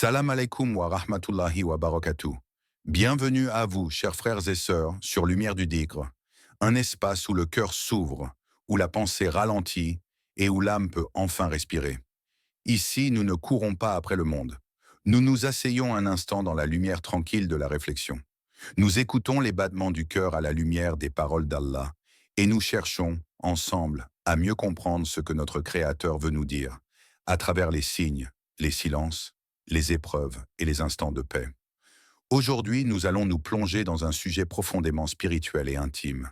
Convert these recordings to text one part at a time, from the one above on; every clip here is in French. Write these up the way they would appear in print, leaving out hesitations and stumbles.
Salam alaikum wa rahmatullahi wa barakatuh. Bienvenue à vous, chers frères et sœurs, sur Lumière du Digre, un espace où le cœur s'ouvre, où la pensée ralentit et où l'âme peut enfin respirer. Ici, nous ne courons pas après le monde. Nous nous asseyons un instant dans la lumière tranquille de la réflexion. Nous écoutons les battements du cœur à la lumière des paroles d'Allah et nous cherchons, ensemble, à mieux comprendre ce que notre Créateur veut nous dire, à travers les signes, les silences, les épreuves et les instants de paix. Aujourd'hui, nous allons nous plonger dans un sujet profondément spirituel et intime.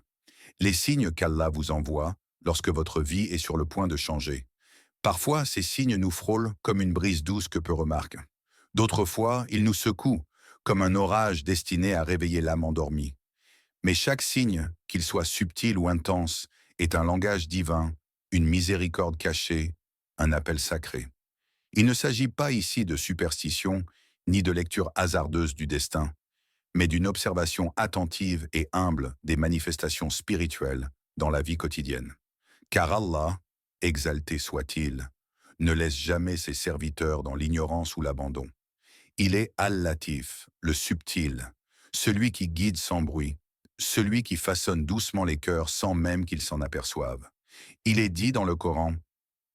Les signes qu'Allah vous envoie lorsque votre vie est sur le point de changer. Parfois, ces signes nous frôlent comme une brise douce que peu remarquent. D'autres fois, ils nous secouent, comme un orage destiné à réveiller l'âme endormie. Mais chaque signe, qu'il soit subtil ou intense, est un langage divin, une miséricorde cachée, un appel sacré. Il ne s'agit pas ici de superstition, ni de lecture hasardeuse du destin, mais d'une observation attentive et humble des manifestations spirituelles dans la vie quotidienne. Car Allah, exalté soit-il, ne laisse jamais ses serviteurs dans l'ignorance ou l'abandon. Il est Al-Latif, le subtil, celui qui guide sans bruit, celui qui façonne doucement les cœurs sans même qu'ils s'en aperçoivent. Il est dit dans le Coran,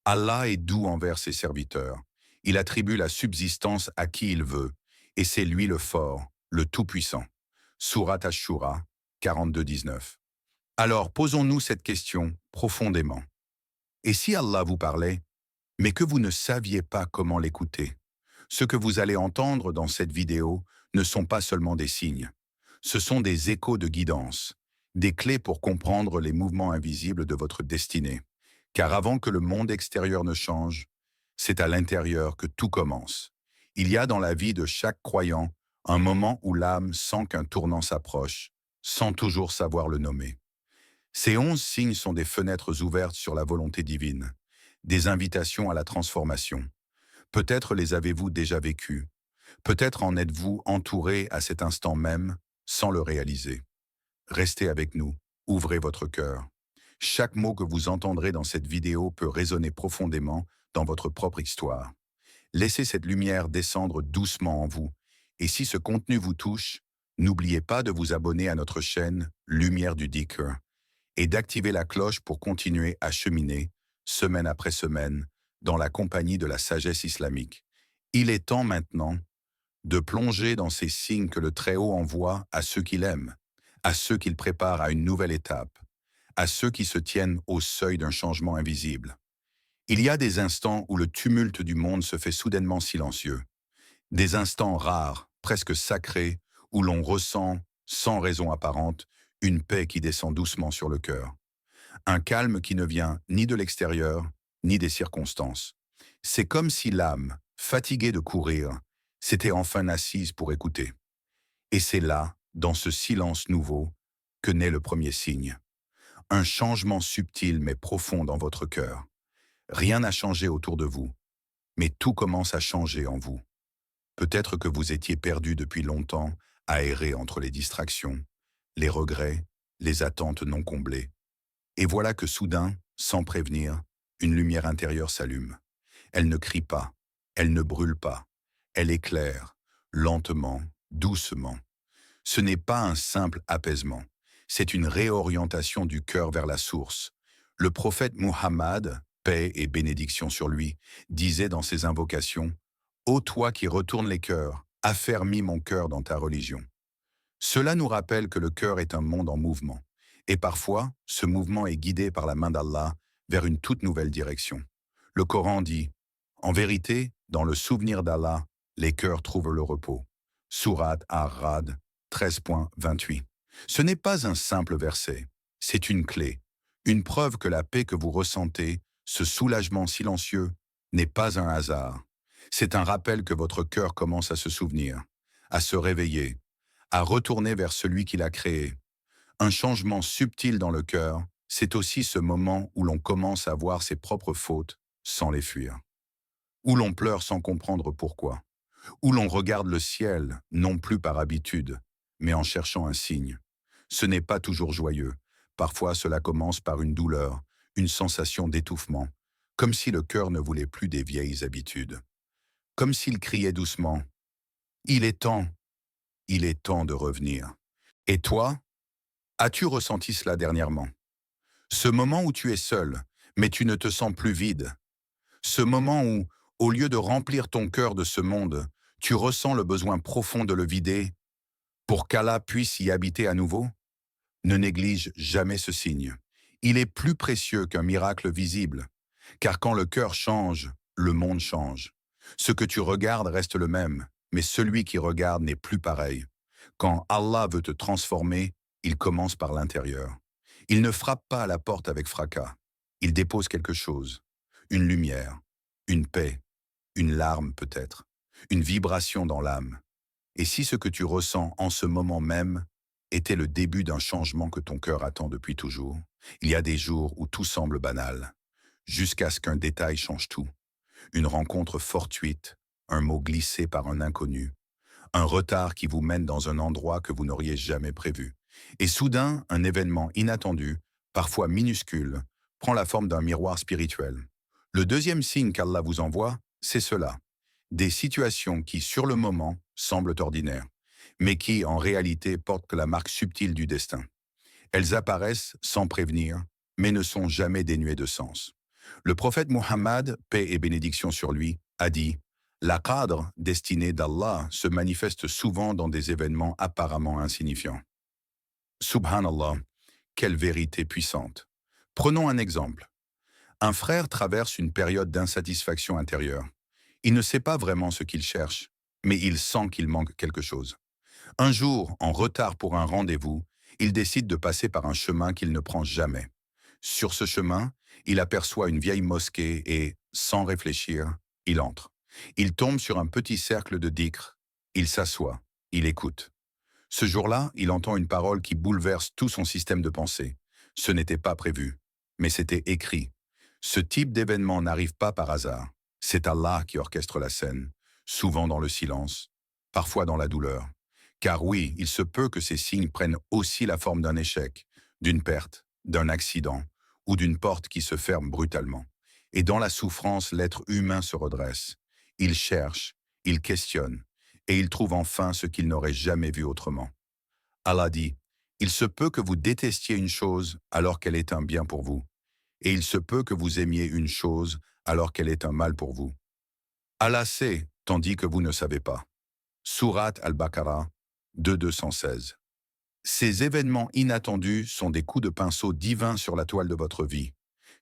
Allah est doux envers ses serviteurs. Il attribue la subsistance à qui il veut, et c'est lui le fort, le tout-puissant. Surat Ash-Shura 42-19. Alors posons-nous cette question profondément. Et si Allah vous parlait, mais que vous ne saviez pas comment l'écouter? Ce que vous allez entendre dans cette vidéo ne sont pas seulement des signes. Ce sont des échos de guidance, des clés pour comprendre les mouvements invisibles de votre destinée. Car avant que le monde extérieur ne change, c'est à l'intérieur que tout commence. Il y a dans la vie de chaque croyant un moment où l'âme sent qu'un tournant s'approche, sans toujours savoir le nommer. Ces 11 signes sont des fenêtres ouvertes sur la volonté divine, des invitations à la transformation. Peut-être les avez-vous déjà vécus, peut-être en êtes-vous entouré à cet instant même, sans le réaliser. Restez avec nous, ouvrez votre cœur. Chaque mot que vous entendrez dans cette vidéo peut résonner profondément dans votre propre histoire. Laissez cette lumière descendre doucement en vous. Et si ce contenu vous touche, n'oubliez pas de vous abonner à notre chaîne Lumière du Dhikr et d'activer la cloche pour continuer à cheminer, semaine après semaine, dans la compagnie de la sagesse islamique. Il est temps maintenant de plonger dans ces signes que le Très-Haut envoie à ceux qu'il aime, à ceux qu'il prépare à une nouvelle étape, à ceux qui se tiennent au seuil d'un changement invisible. Il y a des instants où le tumulte du monde se fait soudainement silencieux, des instants rares, presque sacrés, où l'on ressent, sans raison apparente, une paix qui descend doucement sur le cœur. Un calme qui ne vient ni de l'extérieur, ni des circonstances. C'est comme si l'âme, fatiguée de courir, s'était enfin assise pour écouter. Et c'est là, dans ce silence nouveau, que naît le premier signe. Un changement subtil mais profond dans votre cœur. Rien n'a changé autour de vous, mais tout commence à changer en vous. Peut-être que vous étiez perdu depuis longtemps, à errer entre les distractions, les regrets, les attentes non comblées. Et voilà que soudain, sans prévenir, une lumière intérieure s'allume. Elle ne crie pas, elle ne brûle pas, elle éclaire, lentement, doucement. Ce n'est pas un simple apaisement, c'est une réorientation du cœur vers la source. Le prophète Muhammad, paix et bénédiction sur lui, disait dans ses invocations, « Ô toi qui retournes les cœurs, affermis mon cœur dans ta religion. » Cela nous rappelle que le cœur est un monde en mouvement, et parfois, ce mouvement est guidé par la main d'Allah vers une toute nouvelle direction. Le Coran dit, « En vérité, dans le souvenir d'Allah, les cœurs trouvent le repos. » Surat Ar-Ra'd 13.28. Ce n'est pas un simple verset, c'est une clé, une preuve que la paix que vous ressentez, ce soulagement silencieux, n'est pas un hasard. C'est un rappel que votre cœur commence à se souvenir, à se réveiller, à retourner vers celui qui l'a créé. Un changement subtil dans le cœur, c'est aussi ce moment où l'on commence à voir ses propres fautes sans les fuir, où l'on pleure sans comprendre pourquoi, où l'on regarde le ciel, non plus par habitude, mais en cherchant un signe. Ce n'est pas toujours joyeux. Parfois, cela commence par une douleur, une sensation d'étouffement, comme si le cœur ne voulait plus des vieilles habitudes. comme s'il criait doucement. Il est temps, il est temps de revenir. Et toi, as-tu ressenti cela dernièrement? Ce moment où tu es seul, mais tu ne te sens plus vide. Ce moment où, au lieu de remplir ton cœur de ce monde, tu ressens le besoin profond de le vider pour qu'Allah puisse y habiter à nouveau? Ne néglige jamais ce signe. Il est plus précieux qu'un miracle visible, car quand le cœur change, le monde change. Ce que tu regardes reste le même, mais celui qui regarde n'est plus pareil. Quand Allah veut te transformer, il commence par l'intérieur. Il ne frappe pas à la porte avec fracas. Il dépose quelque chose. Une lumière, une paix, une larme peut-être, une vibration dans l'âme. Et si ce que tu ressens en ce moment même était le début d'un changement que ton cœur attend depuis toujours, il y a des jours où tout semble banal, jusqu'à ce qu'un détail change tout. Une rencontre fortuite, un mot glissé par un inconnu, un retard qui vous mène dans un endroit que vous n'auriez jamais prévu. Et soudain, un événement inattendu, parfois minuscule, prend la forme d'un miroir spirituel. Le deuxième signe qu'Allah vous envoie, c'est cela. Des situations qui, sur le moment, semblent ordinaires, mais qui, en réalité, portent la marque subtile du destin. Elles apparaissent sans prévenir, mais ne sont jamais dénuées de sens. Le prophète Muhammad, paix et bénédiction sur lui, a dit « La qadr, destinée d'Allah, se manifeste souvent dans des événements apparemment insignifiants. » Subhanallah, quelle vérité puissante. Prenons un exemple. Un frère traverse une période d'insatisfaction intérieure. Il ne sait pas vraiment ce qu'il cherche, mais il sent qu'il manque quelque chose. Un jour, en retard pour un rendez-vous, il décide de passer par un chemin qu'il ne prend jamais. Sur ce chemin, il aperçoit une vieille mosquée et, sans réfléchir, il entre. Il tombe sur un petit cercle de dhikr. Il s'assoit, il écoute. Ce jour-là, il entend une parole qui bouleverse tout son système de pensée. Ce n'était pas prévu, mais c'était écrit. Ce type d'événement n'arrive pas par hasard. C'est Allah qui orchestre la scène, souvent dans le silence, parfois dans la douleur. Car oui, il se peut que ces signes prennent aussi la forme d'un échec, d'une perte, d'un accident ou d'une porte qui se ferme brutalement. Et dans la souffrance, l'être humain se redresse. Il cherche, il questionne, et il trouve enfin ce qu'il n'aurait jamais vu autrement. Allah dit, « Il se peut que vous détestiez une chose alors qu'elle est un bien pour vous, et il se peut que vous aimiez une chose alors qu'elle est un mal pour vous. Allah sait, tandis que vous ne savez pas. » Sourate Al-Baqarah 2:216. Ces événements inattendus sont des coups de pinceau divins sur la toile de votre vie.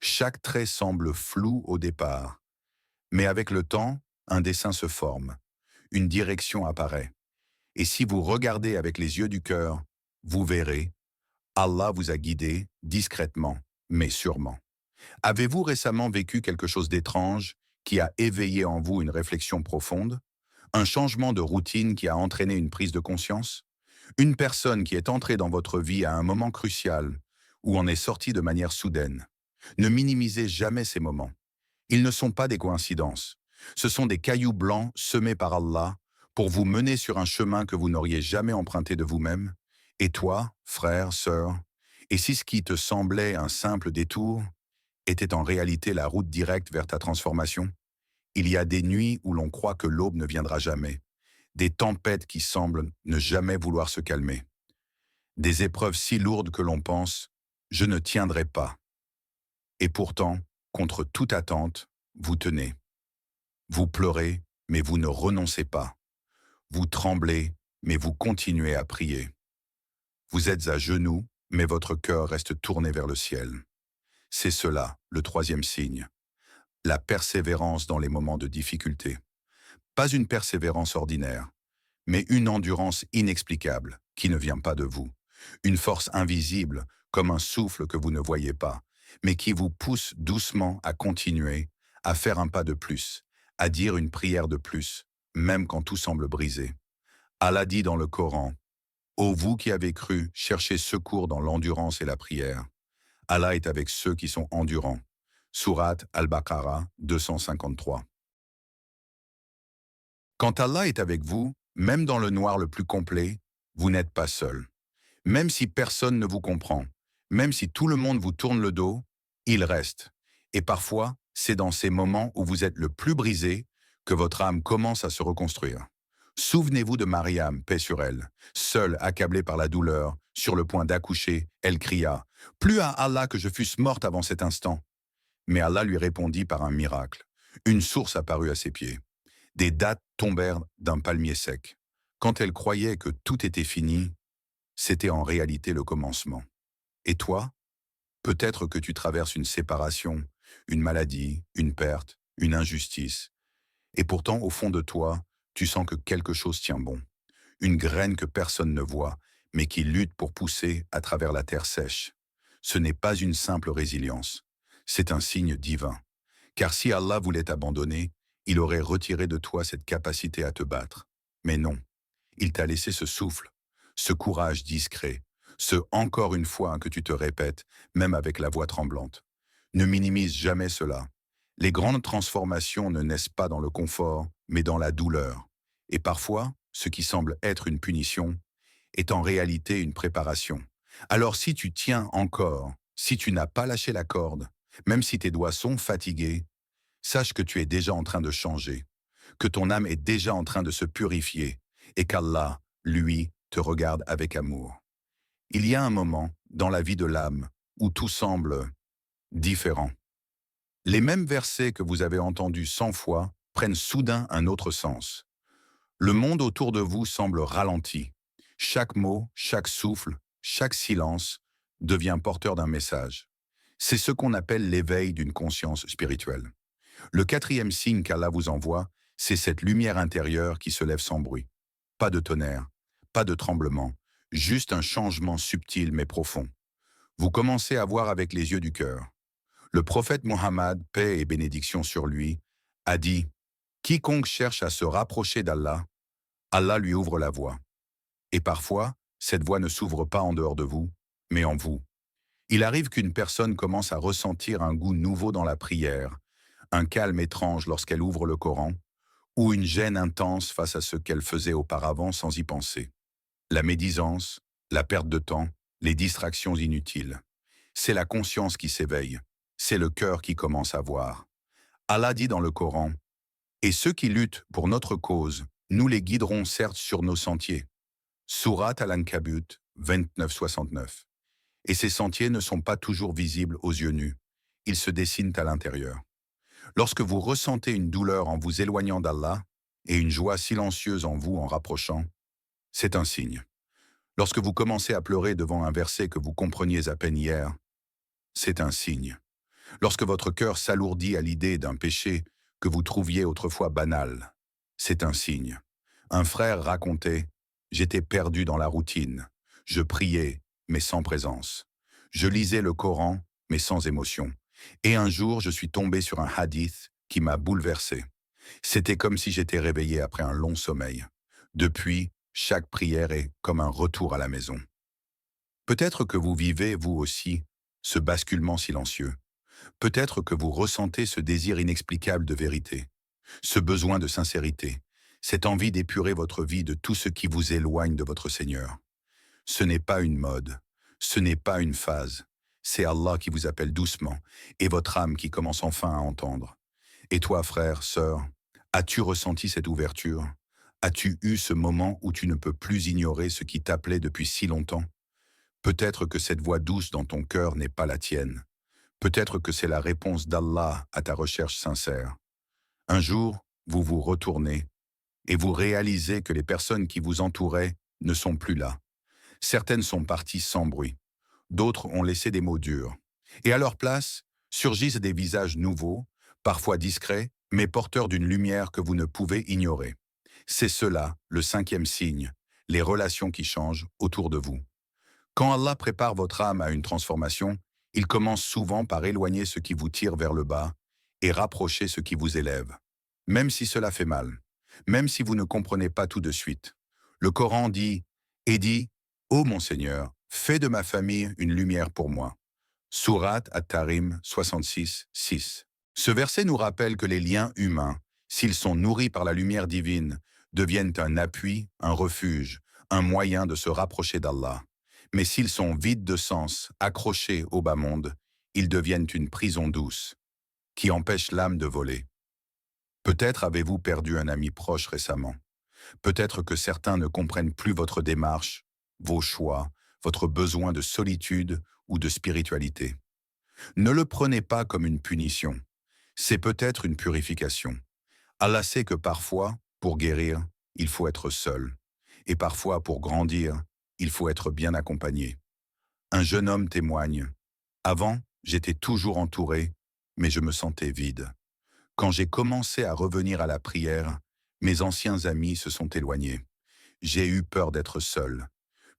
Chaque trait semble flou au départ, mais avec le temps, un dessin se forme, une direction apparaît. Et si vous regardez avec les yeux du cœur, vous verrez, Allah vous a guidé discrètement, mais sûrement. Avez-vous récemment vécu quelque chose d'étrange qui a éveillé en vous une réflexion profonde? Un changement de routine qui a entraîné une prise de conscience? Une personne qui est entrée dans votre vie à un moment crucial ou en est sortie de manière soudaine? Ne minimisez jamais ces moments. Ils ne sont pas des coïncidences. Ce sont des cailloux blancs semés par Allah pour vous mener sur un chemin que vous n'auriez jamais emprunté de vous-même. Et toi, frère, sœur, et si ce qui te semblait un simple détour était en réalité la route directe vers ta transformation? Il y a des nuits où l'on croit que l'aube ne viendra jamais, des tempêtes qui semblent ne jamais vouloir se calmer, des épreuves si lourdes que l'on pense « je ne tiendrai pas ». Et pourtant, contre toute attente, vous tenez. Vous pleurez, mais vous ne renoncez pas. Vous tremblez, mais vous continuez à prier. Vous êtes à genoux, mais votre cœur reste tourné vers le ciel. C'est cela, le troisième signe. La persévérance dans les moments de difficulté. Pas une persévérance ordinaire, mais une endurance inexplicable qui ne vient pas de vous. Une force invisible, comme un souffle que vous ne voyez pas, mais qui vous pousse doucement à continuer, à faire un pas de plus, à dire une prière de plus, même quand tout semble brisé. Allah dit dans le Coran, « Ô vous qui avez cru, cherchez secours dans l'endurance et la prière. Allah est avec ceux qui sont endurants. » Sourate Al-Baqarah 253. Quand Allah est avec vous, même dans le noir le plus complet, vous n'êtes pas seul. Même si personne ne vous comprend, même si tout le monde vous tourne le dos, il reste. Et parfois, c'est dans ces moments où vous êtes le plus brisé que votre âme commence à se reconstruire. Souvenez-vous de Mariam, paix sur elle. Seule, accablée par la douleur, sur le point d'accoucher, elle cria « Plus à Allah que je fusse morte avant cet instant !» Mais Allah lui répondit par un miracle. Une source apparut à ses pieds. Des dattes tombèrent d'un palmier sec. Quand elle croyait que tout était fini, c'était en réalité le commencement. Et toi? Peut-être que tu traverses une séparation, une maladie, une perte, une injustice. Et pourtant, au fond de toi, tu sens que quelque chose tient bon. Une graine que personne ne voit, mais qui lutte pour pousser à travers la terre sèche. Ce n'est pas une simple résilience. C'est un signe divin. Car si Allah voulait t'abandonner, il aurait retiré de toi cette capacité à te battre. Mais non, il t'a laissé ce souffle, ce courage discret, ce encore une fois que tu te répètes, même avec la voix tremblante. Ne minimise jamais cela. Les grandes transformations ne naissent pas dans le confort, mais dans la douleur. Et parfois, ce qui semble être une punition est en réalité une préparation. Alors si tu tiens encore, si tu n'as pas lâché la corde, même si tes doigts sont fatigués, sache que tu es déjà en train de changer, que ton âme est déjà en train de se purifier et qu'Allah, lui, te regarde avec amour. Il y a un moment dans la vie de l'âme où tout semble différent. Les mêmes versets que vous avez entendus 100 fois prennent soudain un autre sens. Le monde autour de vous semble ralenti. Chaque mot, chaque souffle, chaque silence devient porteur d'un message. C'est ce qu'on appelle l'éveil d'une conscience spirituelle. Le quatrième signe qu'Allah vous envoie, c'est cette lumière intérieure qui se lève sans bruit. Pas de tonnerre, pas de tremblement, juste un changement subtil mais profond. Vous commencez à voir avec les yeux du cœur. Le prophète Mohammed, paix et bénédiction sur lui, a dit « Quiconque cherche à se rapprocher d'Allah, Allah lui ouvre la voie. » Et parfois, cette voie ne s'ouvre pas en dehors de vous, mais en vous. Il arrive qu'une personne commence à ressentir un goût nouveau dans la prière, un calme étrange lorsqu'elle ouvre le Coran, ou une gêne intense face à ce qu'elle faisait auparavant sans y penser. La médisance, la perte de temps, les distractions inutiles. C'est la conscience qui s'éveille, c'est le cœur qui commence à voir. Allah dit dans le Coran, « Et ceux qui luttent pour notre cause, nous les guiderons certes sur nos sentiers. » Surat Al-Ankabut 29-69. Et ces sentiers ne sont pas toujours visibles aux yeux nus, ils se dessinent à l'intérieur. Lorsque vous ressentez une douleur en vous éloignant d'Allah et une joie silencieuse en vous en rapprochant, c'est un signe. Lorsque vous commencez à pleurer devant un verset que vous compreniez à peine hier, c'est un signe. Lorsque votre cœur s'alourdit à l'idée d'un péché que vous trouviez autrefois banal, c'est un signe. Un frère racontait « J'étais perdu dans la routine. Je priais, mais sans présence. Je lisais le Coran, mais sans émotion. Et un jour, je suis tombé sur un hadith qui m'a bouleversé. C'était comme si j'étais réveillé après un long sommeil. Depuis, chaque prière est comme un retour à la maison. » Peut-être que vous vivez, vous aussi, ce basculement silencieux. Peut-être que vous ressentez ce désir inexplicable de vérité, ce besoin de sincérité, cette envie d'épurer votre vie de tout ce qui vous éloigne de votre Seigneur. Ce n'est pas une mode, ce n'est pas une phase, c'est Allah qui vous appelle doucement et votre âme qui commence enfin à entendre. Et toi, frère, sœur, as-tu ressenti cette ouverture? As-tu eu ce moment où tu ne peux plus ignorer ce qui t'appelait depuis si longtemps? Peut-être que cette voix douce dans ton cœur n'est pas la tienne. Peut-être que c'est la réponse d'Allah à ta recherche sincère. Un jour, vous vous retournez et vous réalisez que les personnes qui vous entouraient ne sont plus là. Certaines sont parties sans bruit. D'autres ont laissé des mots durs. Et à leur place, surgissent des visages nouveaux, parfois discrets, mais porteurs d'une lumière que vous ne pouvez ignorer. C'est cela, le cinquième signe, les relations qui changent autour de vous. Quand Allah prépare votre âme à une transformation, il commence souvent par éloigner ce qui vous tire vers le bas et rapprocher ce qui vous élève. Même si cela fait mal, même si vous ne comprenez pas tout de suite. Le Coran dit « Et dit, ô mon Seigneur, fais de ma famille une lumière pour moi. » Surat At-Tarim 66, 6. Ce verset nous rappelle que les liens humains, s'ils sont nourris par la lumière divine, deviennent un appui, un refuge, un moyen de se rapprocher d'Allah. Mais s'ils sont vides de sens, accrochés au bas monde, ils deviennent une prison douce, qui empêche l'âme de voler. Peut-être avez-vous perdu un ami proche récemment. Peut-être que certains ne comprennent plus votre démarche, vos choix, votre besoin de solitude ou de spiritualité. Ne le prenez pas comme une punition. C'est peut-être une purification. Allah sait que parfois, pour guérir, il faut être seul. Et parfois, pour grandir, il faut être bien accompagné. Un jeune homme témoigne. Avant, j'étais toujours entouré, mais je me sentais vide. Quand j'ai commencé à revenir à la prière, mes anciens amis se sont éloignés. J'ai eu peur d'être seul.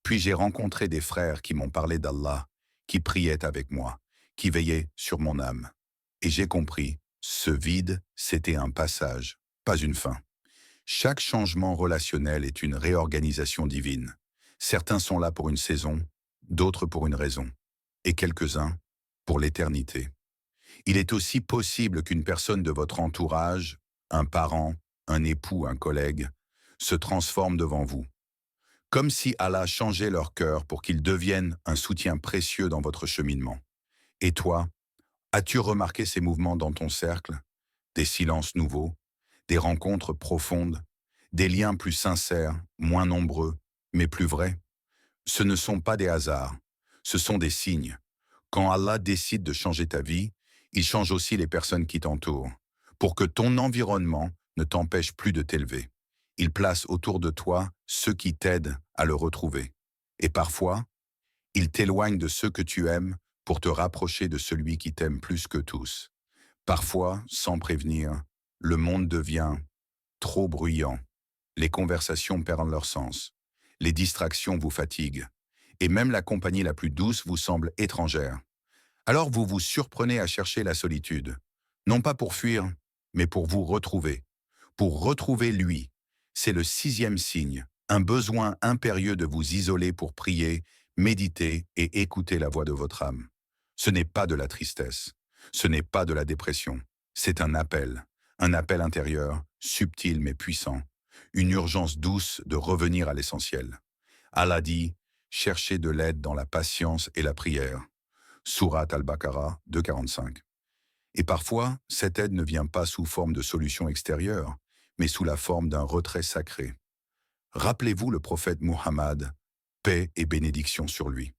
Puis j'ai rencontré des frères qui m'ont parlé d'Allah, qui priaient avec moi, qui veillaient sur mon âme. Et j'ai compris, ce vide, c'était un passage, pas une fin. Chaque changement relationnel est une réorganisation divine. Certains sont là pour une saison, d'autres pour une raison, et quelques-uns pour l'éternité. Il est aussi possible qu'une personne de votre entourage, un parent, un époux, un collègue, se transforme devant vous. Comme si Allah changeait leur cœur pour qu'ils deviennent un soutien précieux dans votre cheminement. Et toi, as-tu remarqué ces mouvements dans ton cercle? Des silences nouveaux, des rencontres profondes, des liens plus sincères, moins nombreux, mais plus vrais? Ce ne sont pas des hasards, ce sont des signes. Quand Allah décide de changer ta vie, il change aussi les personnes qui t'entourent, pour que ton environnement ne t'empêche plus de t'élever. Il place autour de toi ceux qui t'aident à le retrouver. Et parfois, il t'éloigne de ceux que tu aimes pour te rapprocher de celui qui t'aime plus que tous. Parfois, sans prévenir, le monde devient trop bruyant. Les conversations perdent leur sens. Les distractions vous fatiguent. Et même la compagnie la plus douce vous semble étrangère. Alors vous vous surprenez à chercher la solitude. Non pas pour fuir, mais pour vous retrouver. Pour retrouver lui. C'est le sixième signe, un besoin impérieux de vous isoler pour prier, méditer et écouter la voix de votre âme. Ce n'est pas de la tristesse. Ce n'est pas de la dépression. C'est un appel intérieur, subtil mais puissant. Une urgence douce de revenir à l'essentiel. Allah dit, cherchez de l'aide dans la patience et la prière. Sourate Al-Baqarah 2,45. Et parfois, cette aide ne vient pas sous forme de solution extérieure, mais sous la forme d'un retrait sacré. Rappelez-vous le prophète Muhammad, paix et bénédiction sur lui.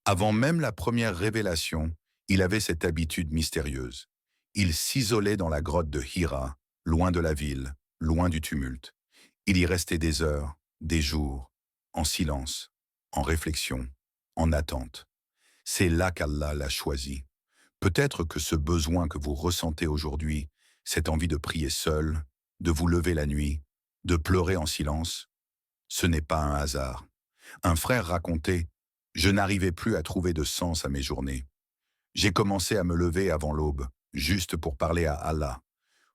Avant même la première révélation, il avait cette habitude mystérieuse. Il s'isolait dans la grotte de Hira, loin de la ville, loin du tumulte. Il y restait des heures, des jours, en silence, en réflexion, en attente. C'est là qu'Allah l'a choisi. Peut-être que ce besoin que vous ressentez aujourd'hui, cette envie de prier seul, de vous lever la nuit, de pleurer en silence, ce n'est pas un hasard. Un frère racontait, je n'arrivais plus à trouver de sens à mes journées. J'ai commencé à me lever avant l'aube, juste pour parler à Allah.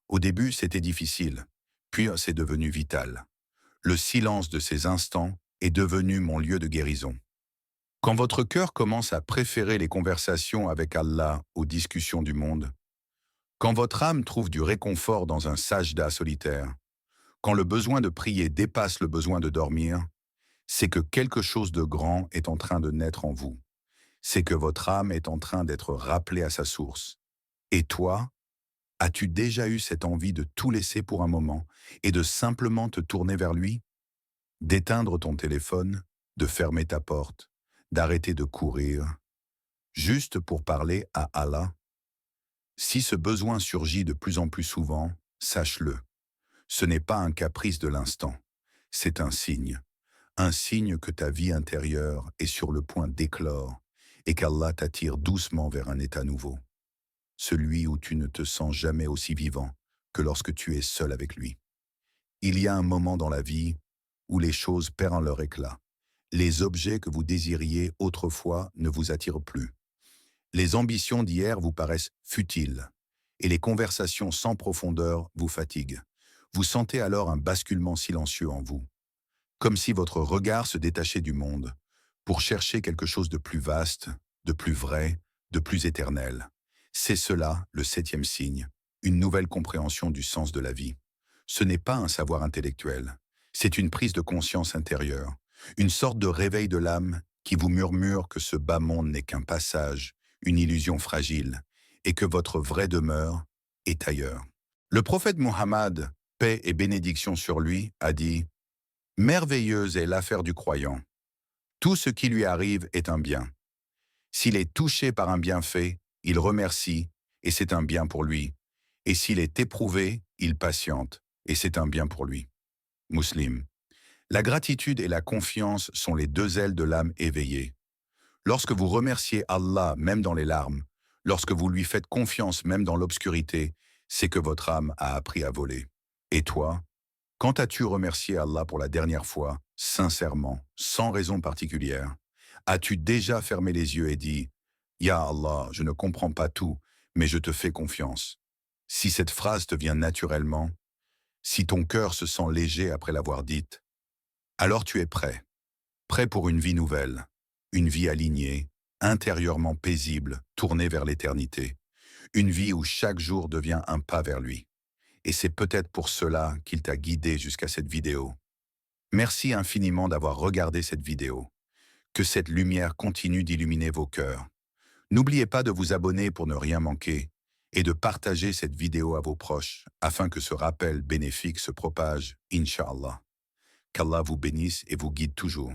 Au début, c'était difficile, puis c'est devenu vital. Le silence de ces instants est devenu mon lieu de guérison. Quand votre cœur commence à préférer les conversations avec Allah aux discussions du monde, quand votre âme trouve du réconfort dans un sajda solitaire, quand le besoin de prier dépasse le besoin de dormir, c'est que quelque chose de grand est en train de naître en vous. C'est que votre âme est en train d'être rappelée à sa source. Et toi, as-tu déjà eu cette envie de tout laisser pour un moment et de simplement te tourner vers lui? D'éteindre ton téléphone, de fermer ta porte, d'arrêter de courir, juste pour parler à Allah? Si ce besoin surgit de plus en plus souvent, sache-le. Ce n'est pas un caprice de l'instant, c'est un signe que ta vie intérieure est sur le point d'éclore et qu'Allah t'attire doucement vers un état nouveau, celui où tu ne te sens jamais aussi vivant que lorsque tu es seul avec lui. Il y a un moment dans la vie où les choses perdent leur éclat. Les objets que vous désiriez autrefois ne vous attirent plus. Les ambitions d'hier vous paraissent futiles et les conversations sans profondeur vous fatiguent. Vous sentez alors un basculement silencieux en vous, comme si votre regard se détachait du monde pour chercher quelque chose de plus vaste, de plus vrai, de plus éternel. C'est cela, le septième signe, une nouvelle compréhension du sens de la vie. Ce n'est pas un savoir intellectuel, c'est une prise de conscience intérieure, une sorte de réveil de l'âme qui vous murmure que ce bas monde n'est qu'un passage, une illusion fragile, et que votre vraie demeure est ailleurs. Le prophète Muhammad, paix et bénédiction sur lui, a dit « Merveilleuse est l'affaire du croyant. Tout ce qui lui arrive est un bien. S'il est touché par un bienfait, il remercie, et c'est un bien pour lui. Et s'il est éprouvé, il patiente, et c'est un bien pour lui. » Muslim. La gratitude et la confiance sont les deux ailes de l'âme éveillée. Lorsque vous remerciez Allah même dans les larmes, lorsque vous lui faites confiance même dans l'obscurité, c'est que votre âme a appris à voler. Et toi, quand as-tu remercié Allah pour la dernière fois, sincèrement, sans raison particulière? As-tu déjà fermé les yeux et dit « Ya Allah, je ne comprends pas tout, mais je te fais confiance ». Si cette phrase te vient naturellement, si ton cœur se sent léger après l'avoir dite, alors tu es prêt. Prêt pour une vie nouvelle, une vie alignée, intérieurement paisible, tournée vers l'éternité. Une vie où chaque jour devient un pas vers lui. Et c'est peut-être pour cela qu'il t'a guidé jusqu'à cette vidéo. Merci infiniment d'avoir regardé cette vidéo. Que cette lumière continue d'illuminer vos cœurs. N'oubliez pas de vous abonner pour ne rien manquer et de partager cette vidéo à vos proches afin que ce rappel bénéfique se propage, Inch'Allah. Qu'Allah vous bénisse et vous guide toujours.